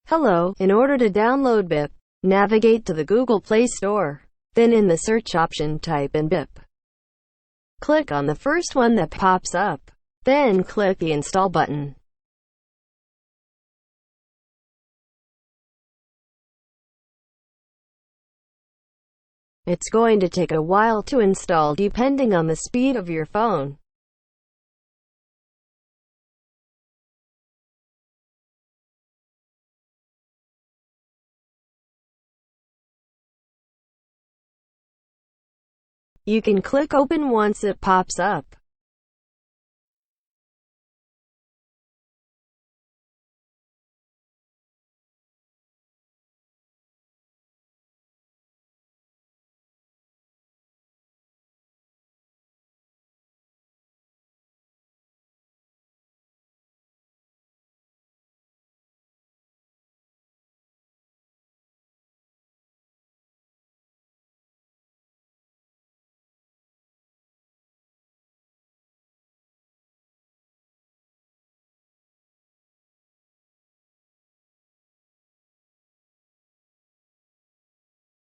Hello, in order to download BiP, navigate to the Google Play Store. Then in the search option type in BiP. Click on the first one that pops up. Then click the Install button. It's going to take a while to install depending on the speed of your phone. You can click Open once it pops up.